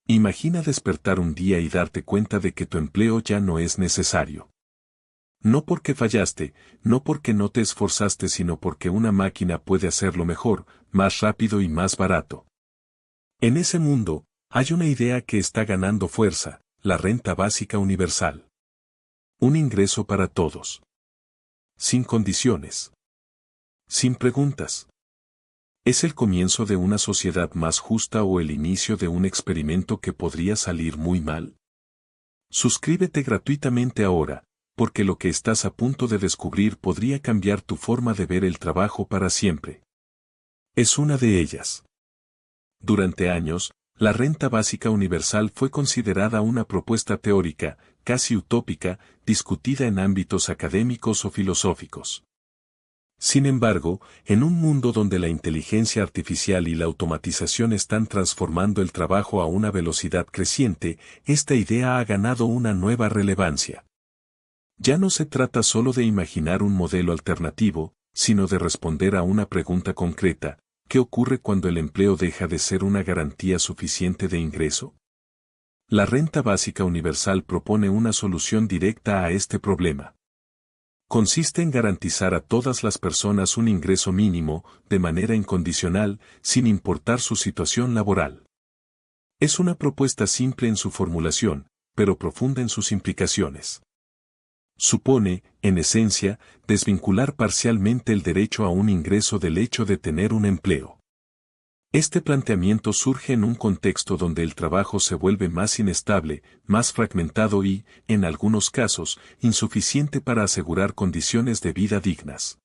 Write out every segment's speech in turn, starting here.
Imagina despertar un día y darte cuenta de que tu empleo ya no es necesario. No porque fallaste, no porque no te esforzaste, sino porque una máquina puede hacerlo mejor, más rápido y más barato. En ese mundo, hay una idea que está ganando fuerza, la renta básica universal. Un ingreso para todos. Sin condiciones. Sin preguntas. ¿Es el comienzo de una sociedad más justa o el inicio de un experimento que podría salir muy mal? Suscríbete gratuitamente ahora, porque lo que estás a punto de descubrir podría cambiar tu forma de ver el trabajo para siempre. Es una de ellas. Durante años, la renta básica universal fue considerada una propuesta teórica, casi utópica, discutida en ámbitos académicos o filosóficos. Sin embargo, en un mundo donde la inteligencia artificial y la automatización están transformando el trabajo a una velocidad creciente, esta idea ha ganado una nueva relevancia. Ya no se trata solo de imaginar un modelo alternativo, sino de responder a una pregunta concreta: ¿qué ocurre cuando el empleo deja de ser una garantía suficiente de ingreso? La renta básica universal propone una solución directa a este problema. Consiste en garantizar a todas las personas un ingreso mínimo, de manera incondicional, sin importar su situación laboral. Es una propuesta simple en su formulación, pero profunda en sus implicaciones. Supone, en esencia, desvincular parcialmente el derecho a un ingreso del hecho de tener un empleo. Este planteamiento surge en un contexto donde el trabajo se vuelve más inestable, más fragmentado y, en algunos casos, insuficiente para asegurar condiciones de vida dignas.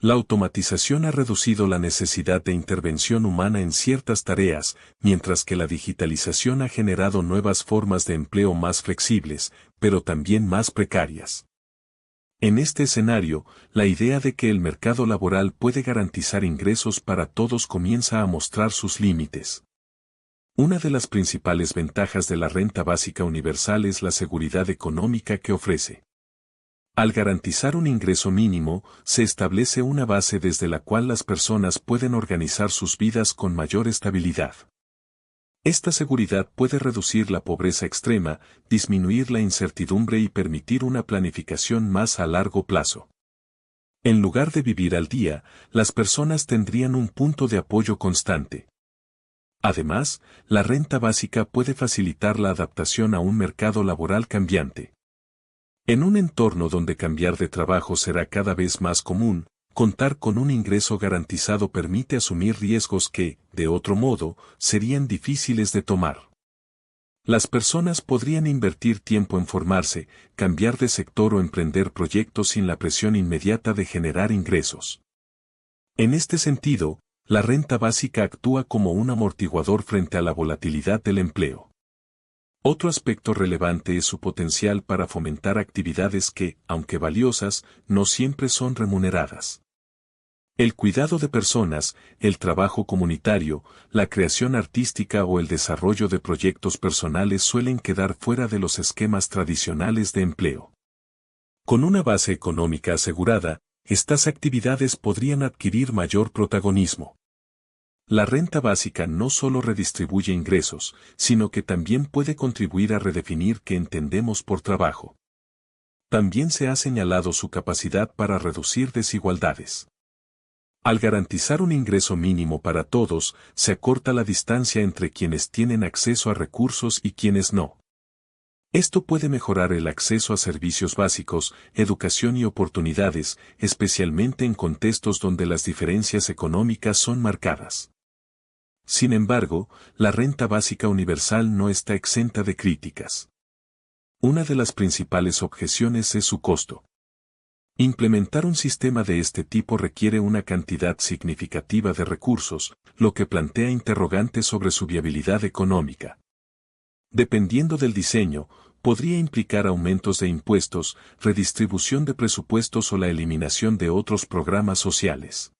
La automatización ha reducido la necesidad de intervención humana en ciertas tareas, mientras que la digitalización ha generado nuevas formas de empleo más flexibles, pero también más precarias. En este escenario, la idea de que el mercado laboral puede garantizar ingresos para todos comienza a mostrar sus límites. Una de las principales ventajas de la renta básica universal es la seguridad económica que ofrece. Al garantizar un ingreso mínimo, se establece una base desde la cual las personas pueden organizar sus vidas con mayor estabilidad. Esta seguridad puede reducir la pobreza extrema, disminuir la incertidumbre y permitir una planificación más a largo plazo. En lugar de vivir al día, las personas tendrían un punto de apoyo constante. Además, la renta básica puede facilitar la adaptación a un mercado laboral cambiante. En un entorno donde cambiar de trabajo será cada vez más común, contar con un ingreso garantizado permite asumir riesgos que, de otro modo, serían difíciles de tomar. Las personas podrían invertir tiempo en formarse, cambiar de sector o emprender proyectos sin la presión inmediata de generar ingresos. En este sentido, la renta básica actúa como un amortiguador frente a la volatilidad del empleo. Otro aspecto relevante es su potencial para fomentar actividades que, aunque valiosas, no siempre son remuneradas. El cuidado de personas, el trabajo comunitario, la creación artística o el desarrollo de proyectos personales suelen quedar fuera de los esquemas tradicionales de empleo. Con una base económica asegurada, estas actividades podrían adquirir mayor protagonismo. La renta básica no solo redistribuye ingresos, sino que también puede contribuir a redefinir qué entendemos por trabajo. También se ha señalado su capacidad para reducir desigualdades. Al garantizar un ingreso mínimo para todos, se acorta la distancia entre quienes tienen acceso a recursos y quienes no. Esto puede mejorar el acceso a servicios básicos, educación y oportunidades, especialmente en contextos donde las diferencias económicas son marcadas. Sin embargo, la renta básica universal no está exenta de críticas. Una de las principales objeciones es su costo. Implementar un sistema de este tipo requiere una cantidad significativa de recursos, lo que plantea interrogantes sobre su viabilidad económica. Dependiendo del diseño, podría implicar aumentos de impuestos, redistribución de presupuestos o la eliminación de otros programas sociales.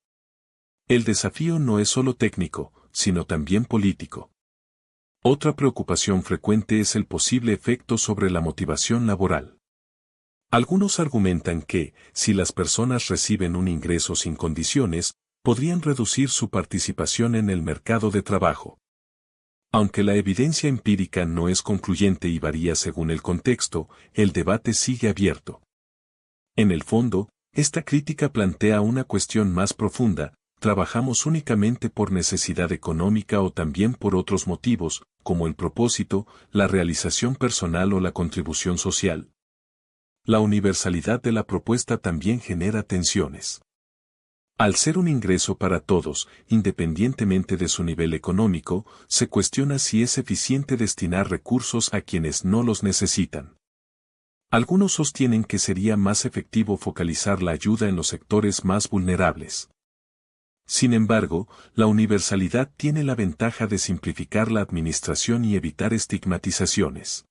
El desafío no es solo técnico, sino también político. Otra preocupación frecuente es el posible efecto sobre la motivación laboral. Algunos argumentan que, si las personas reciben un ingreso sin condiciones, podrían reducir su participación en el mercado de trabajo. Aunque la evidencia empírica no es concluyente y varía según el contexto, el debate sigue abierto. En el fondo, esta crítica plantea una cuestión más profunda: ¿trabajamos únicamente por necesidad económica o también por otros motivos, como el propósito, la realización personal o la contribución social? La universalidad de la propuesta también genera tensiones. Al ser un ingreso para todos, independientemente de su nivel económico, se cuestiona si es eficiente destinar recursos a quienes no los necesitan. Algunos sostienen que sería más efectivo focalizar la ayuda en los sectores más vulnerables. Sin embargo, la universalidad tiene la ventaja de simplificar la administración y evitar estigmatizaciones.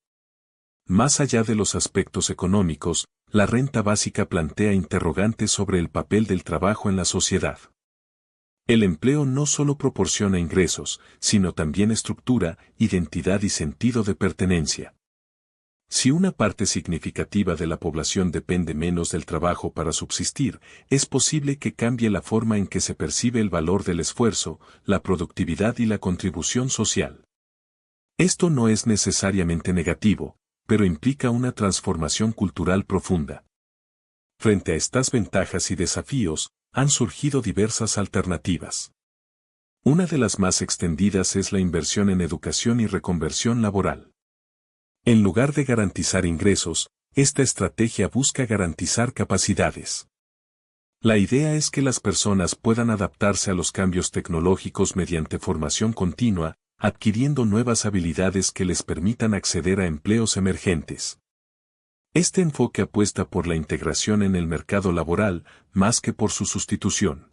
Más allá de los aspectos económicos, la renta básica plantea interrogantes sobre el papel del trabajo en la sociedad. El empleo no solo proporciona ingresos, sino también estructura, identidad y sentido de pertenencia. Si una parte significativa de la población depende menos del trabajo para subsistir, es posible que cambie la forma en que se percibe el valor del esfuerzo, la productividad y la contribución social. Esto no es necesariamente negativo, pero implica una transformación cultural profunda. Frente a estas ventajas y desafíos, han surgido diversas alternativas. Una de las más extendidas es la inversión en educación y reconversión laboral. En lugar de garantizar ingresos, esta estrategia busca garantizar capacidades. La idea es que las personas puedan adaptarse a los cambios tecnológicos mediante formación continua, adquiriendo nuevas habilidades que les permitan acceder a empleos emergentes. Este enfoque apuesta por la integración en el mercado laboral, más que por su sustitución.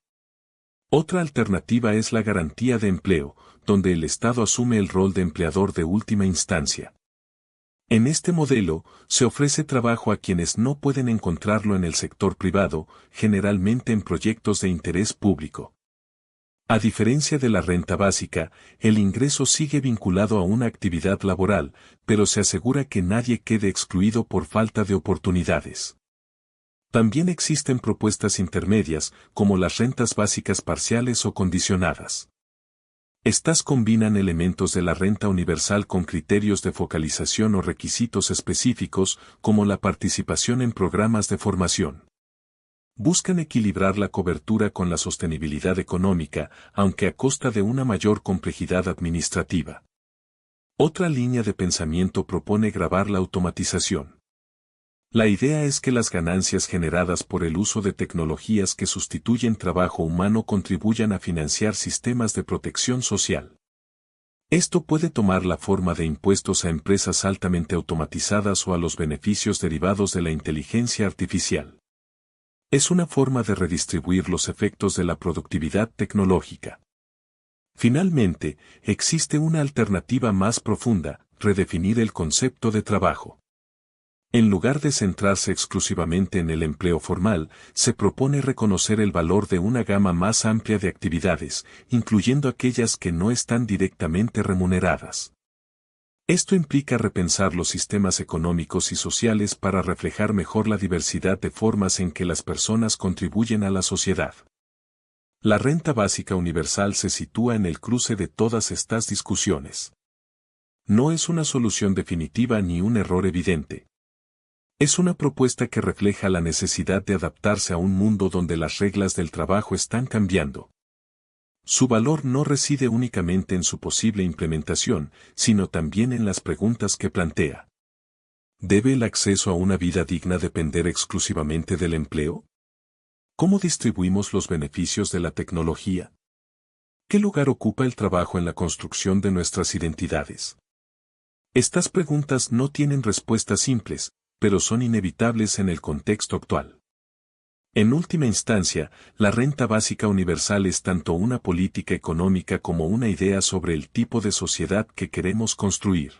Otra alternativa es la garantía de empleo, donde el Estado asume el rol de empleador de última instancia. En este modelo, se ofrece trabajo a quienes no pueden encontrarlo en el sector privado, generalmente en proyectos de interés público. A diferencia de la renta básica, el ingreso sigue vinculado a una actividad laboral, pero se asegura que nadie quede excluido por falta de oportunidades. También existen propuestas intermedias, como las rentas básicas parciales o condicionadas. Estas combinan elementos de la renta universal con criterios de focalización o requisitos específicos, como la participación en programas de formación. Buscan equilibrar la cobertura con la sostenibilidad económica, aunque a costa de una mayor complejidad administrativa. Otra línea de pensamiento propone gravar la automatización. La idea es que las ganancias generadas por el uso de tecnologías que sustituyen trabajo humano contribuyan a financiar sistemas de protección social. Esto puede tomar la forma de impuestos a empresas altamente automatizadas o a los beneficios derivados de la inteligencia artificial. Es una forma de redistribuir los efectos de la productividad tecnológica. Finalmente, existe una alternativa más profunda: redefinir el concepto de trabajo. En lugar de centrarse exclusivamente en el empleo formal, se propone reconocer el valor de una gama más amplia de actividades, incluyendo aquellas que no están directamente remuneradas. Esto implica repensar los sistemas económicos y sociales para reflejar mejor la diversidad de formas en que las personas contribuyen a la sociedad. La renta básica universal se sitúa en el cruce de todas estas discusiones. No es una solución definitiva ni un error evidente. Es una propuesta que refleja la necesidad de adaptarse a un mundo donde las reglas del trabajo están cambiando. Su valor no reside únicamente en su posible implementación, sino también en las preguntas que plantea. ¿Debe el acceso a una vida digna depender exclusivamente del empleo? ¿Cómo distribuimos los beneficios de la tecnología? ¿Qué lugar ocupa el trabajo en la construcción de nuestras identidades? Estas preguntas no tienen respuestas simples, pero son inevitables en el contexto actual. En última instancia, la renta básica universal es tanto una política económica como una idea sobre el tipo de sociedad que queremos construir.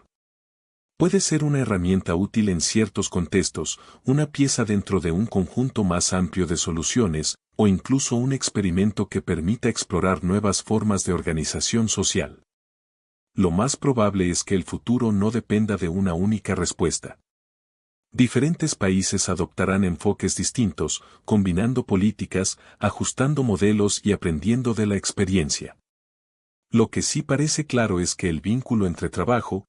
Puede ser una herramienta útil en ciertos contextos, una pieza dentro de un conjunto más amplio de soluciones, o incluso un experimento que permita explorar nuevas formas de organización social. Lo más probable es que el futuro no dependa de una única respuesta. Diferentes países adoptarán enfoques distintos, combinando políticas, ajustando modelos y aprendiendo de la experiencia. Lo que sí parece claro es que el vínculo entre trabajo,